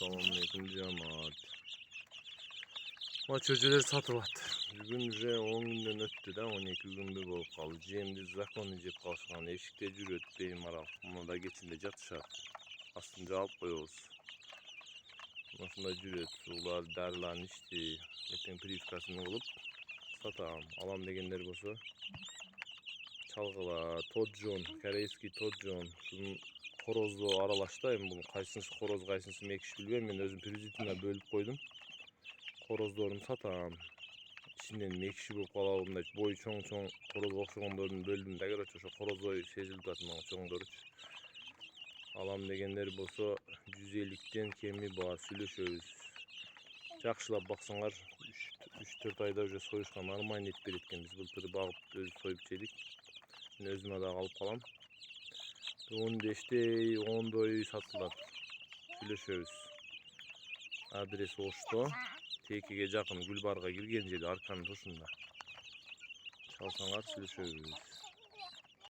Assalamualaikum cemaat. Maç öceler satılattı. Bugün 10 günden öttü de 12 gün bir bol kaldı. Cemdi zakonu cep kalışkan eşikte cürüt beyim aral. Buna da geçinde jatışat. Aslında alıp koyuyoruz. Aslında cürüt, sular, darlan işte. Eten prifkasını olup satam. Alam degenleri bolsa çalgıla, todjon, koreyski todjon. Şunun horozlu aralaştayım bunu. Kaysınsı horoz, kaysınsı mekiş bilmem. Ben özüm prizitimle bölüp koydum. Horozlarını satam. İçinden mekşi bu kalavunda boyu çoğun horoz okşoğunlarını böldüm de göre şu horoz boyu sezildi atmağın çoğun doruç. Alam degenleri bolsa 150'den kemi var süleşöz. Жақшылап baksanlar 3-4 ayda уже soyuşkan armayın et beretken biz былтыр bağıp özü soyup çedik. Ben özüme de kalıp kalam. 15'te 10'da satılar. Süleşöz. Adres Oşto. Tekiге жақын Gülbarga girgen jeri arkanın tuşunda. Çalsanlar süleşöz.